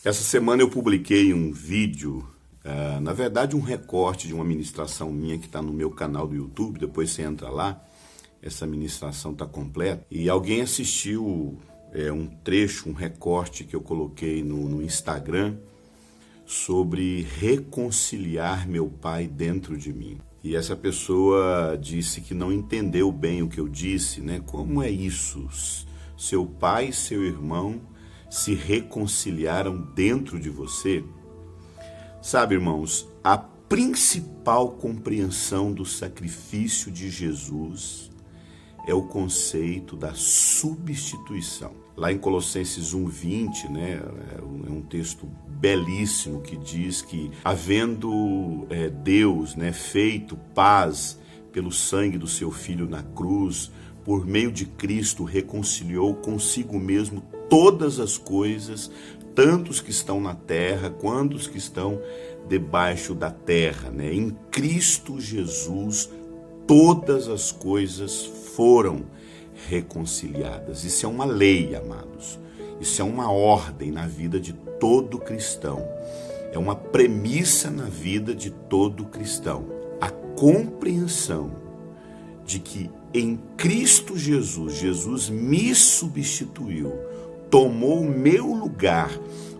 Essa semana eu publiquei um vídeo, na verdade um recorte de uma ministração minha que está no meu canal do YouTube. Depois você entra lá, essa ministração está completa. E alguém assistiu um trecho, um recorte que eu coloquei no Instagram sobre reconciliar meu pai dentro de mim. E essa pessoa disse que não entendeu bem o que eu disse, né? Como é isso? Seu pai e seu irmão se reconciliaram dentro de você? Sabe, irmãos, a principal compreensão do sacrifício de Jesus é o conceito da substituição. Lá em Colossenses 1:20, né, é um texto belíssimo que diz que, havendo Deus, né, feito paz pelo sangue do seu Filho na cruz, por meio de Cristo reconciliou consigo mesmo todas as coisas, tanto os que estão na terra quanto os que estão debaixo da terra, né? Em Cristo Jesus, todas as coisas foram reconciliadas. Isso é uma lei, amados. Isso é uma ordem na vida de todo cristão. É uma premissa na vida de todo cristão. A compreensão de que em Cristo Jesus, Jesus me substituiu, tomou o meu lugar,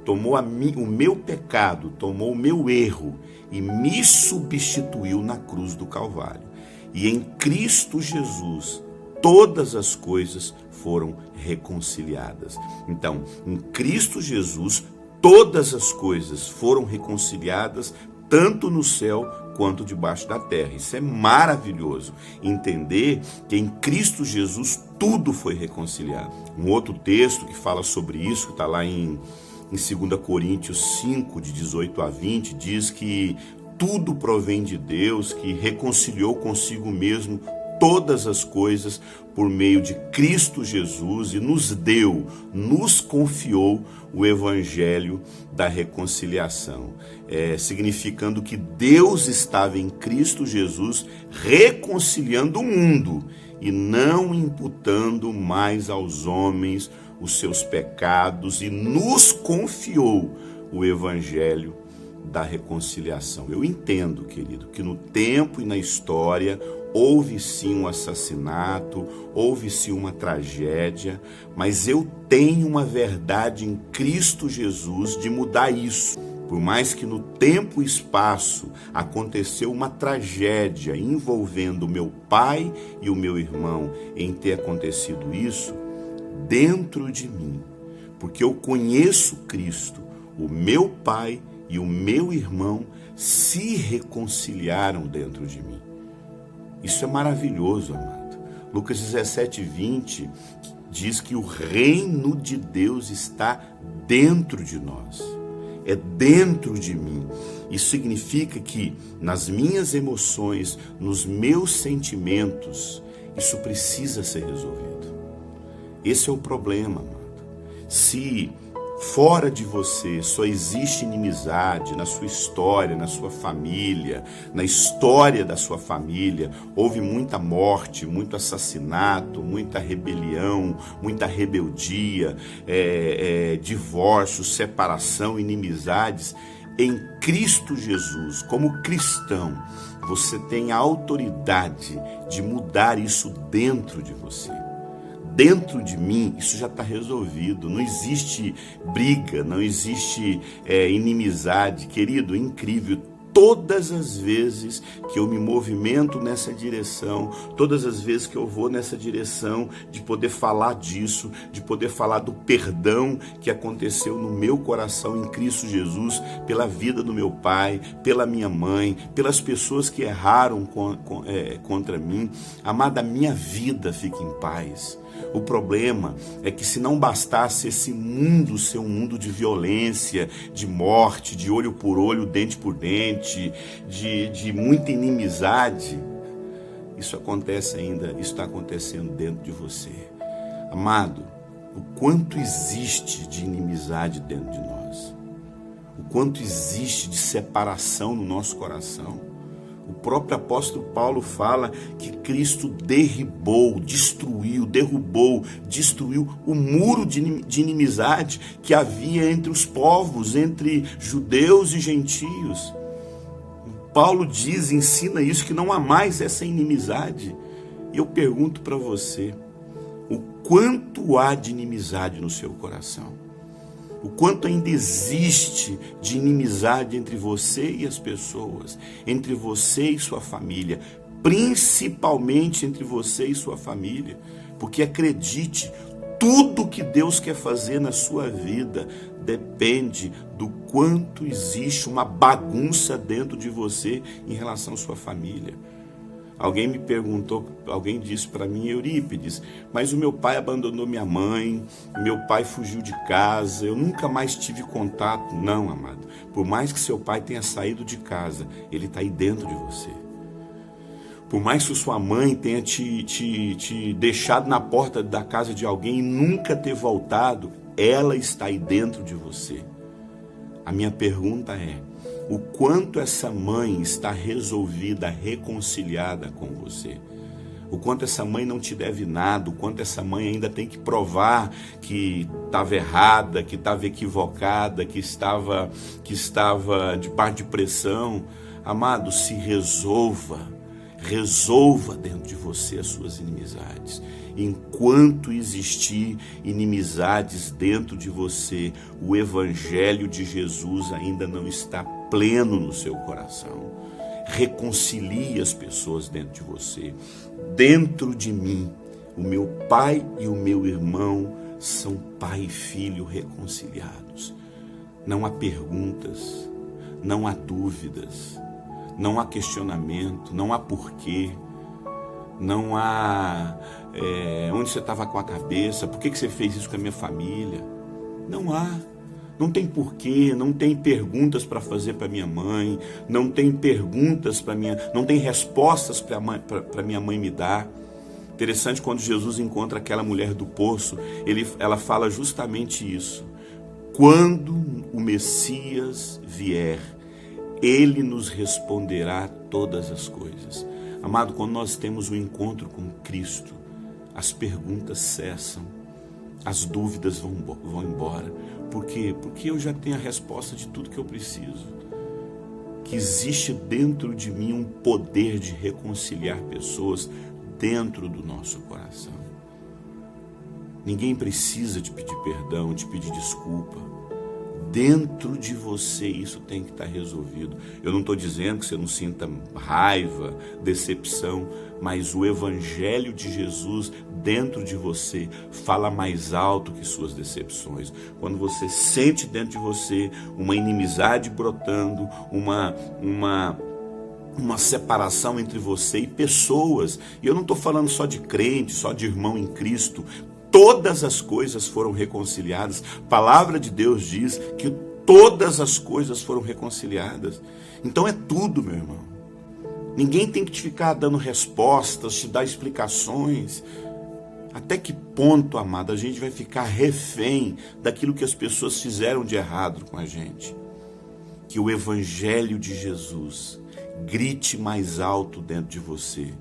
tomou o meu pecado, tomou o meu erro e me substituiu na cruz do Calvário. E em Cristo Jesus, todas as coisas foram reconciliadas. Então, em Cristo Jesus, todas as coisas foram reconciliadas, tanto no céu quanto debaixo da terra. Isso é maravilhoso, entender que em Cristo Jesus tudo foi reconciliado. Um outro texto que fala sobre isso, que está lá em 2 Coríntios 5, de 18 a 20, diz que tudo provém de Deus, que reconciliou consigo mesmo todas as coisas por meio de Cristo Jesus e nos confiou o evangelho da reconciliação, significando que Deus estava em Cristo Jesus reconciliando o mundo e não imputando mais aos homens os seus pecados, e nos confiou o evangelho da reconciliação. Eu entendo, querido, que no tempo e na história houve sim um assassinato, houve sim uma tragédia, mas eu tenho uma verdade em Cristo Jesus de mudar isso. Por mais que no tempo e espaço aconteceu uma tragédia envolvendo o meu pai e o meu irmão em ter acontecido isso, dentro de mim, porque eu conheço Cristo, o meu pai e o meu irmão se reconciliaram dentro de mim. Isso é maravilhoso, amado. Lucas 17:20 diz que o reino de Deus está dentro de nós. É dentro de mim. Isso significa que nas minhas emoções, nos meus sentimentos, isso precisa ser resolvido. Esse é o problema, amado. Se fora de você só existe inimizade na sua história, na sua família, na história da sua família, houve muita morte, muito assassinato, muita rebelião, muita rebeldia, divórcio, separação, inimizades. Em Cristo Jesus, como cristão, você tem a autoridade de mudar isso dentro de você. Dentro de mim, isso já está resolvido. Não existe briga, não existe inimizade. Querido, incrível. Todas as vezes que eu me movimento nessa direção, todas as vezes que eu vou nessa direção de poder falar disso, de poder falar do perdão que aconteceu no meu coração em Cristo Jesus, pela vida do meu pai, pela minha mãe, pelas pessoas que erraram contra mim, amada, minha vida fica em paz. O problema é que, se não bastasse esse mundo ser um mundo de violência, de morte, de olho por olho, dente por dente, de muita inimizade, isso acontece ainda, isso está acontecendo dentro de você. Amado, o quanto existe de inimizade dentro de nós, o quanto existe de separação no nosso coração, o próprio apóstolo Paulo fala que Cristo derrubou o muro de inimizade que havia entre os povos, entre judeus e gentios. Paulo ensina isso, que não há mais essa inimizade. E eu pergunto para você, o quanto há de inimizade no seu coração? O quanto ainda existe de inimizade entre você e as pessoas, entre você e sua família, principalmente entre você e sua família, porque acredite, tudo que Deus quer fazer na sua vida depende do quanto existe uma bagunça dentro de você em relação à sua família. Alguém me perguntou, alguém disse para mim, Eurípides, mas o meu pai abandonou minha mãe, meu pai fugiu de casa, eu nunca mais tive contato. Não, amado, por mais que seu pai tenha saído de casa, ele está aí dentro de você. Por mais que sua mãe tenha te deixado na porta da casa de alguém e nunca ter voltado, ela está aí dentro de você. A minha pergunta é, o quanto essa mãe está resolvida, reconciliada com você? O quanto essa mãe não te deve nada, o quanto essa mãe ainda tem que provar que estava errada, que estava equivocada, que estava debaixo de pressão. Amado, se resolva dentro de você as suas inimizades. Enquanto existir inimizades dentro de você, o Evangelho de Jesus ainda não está pleno no seu coração. Reconcilie as pessoas dentro de você. Dentro de mim, o meu pai e o meu irmão são pai e filho reconciliados. Não há perguntas, não há dúvidas, não há questionamento, não há porquê, não há onde você estava com a cabeça, por que você fez isso com a minha família? Não há. Não tem porquê, não tem perguntas para fazer para minha mãe, não tem perguntas não tem respostas para minha mãe me dar. Interessante, quando Jesus encontra aquela mulher do poço, ela fala justamente isso. Quando o Messias vier, ele nos responderá todas as coisas. Amado, quando nós temos um encontro com Cristo, as perguntas cessam, as dúvidas vão embora. Por quê? Porque eu já tenho a resposta de tudo que eu preciso. Que existe dentro de mim um poder de reconciliar pessoas dentro do nosso coração. Ninguém precisa te pedir perdão, te pedir desculpa. Dentro de você isso tem que estar resolvido. Eu não estou dizendo que você não sinta raiva, decepção, mas o Evangelho de Jesus dentro de você fala mais alto que suas decepções. Quando você sente dentro de você uma inimizade brotando, uma separação entre você e pessoas, e eu não estou falando só de crente, só de irmão em Cristo. Todas as coisas foram reconciliadas. A palavra de Deus diz que todas as coisas foram reconciliadas. Então é tudo, meu irmão. Ninguém tem que te ficar dando respostas, te dar explicações. Até que ponto, amado, a gente vai ficar refém daquilo que as pessoas fizeram de errado com a gente? Que o Evangelho de Jesus grite mais alto dentro de você.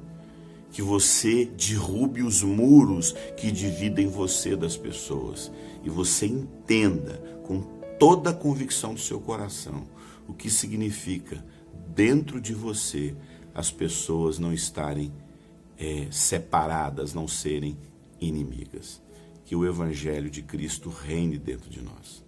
Que você derrube os muros que dividem você das pessoas. E você entenda com toda a convicção do seu coração o que significa dentro de você as pessoas não estarem separadas, não serem inimigas. Que o Evangelho de Cristo reine dentro de nós.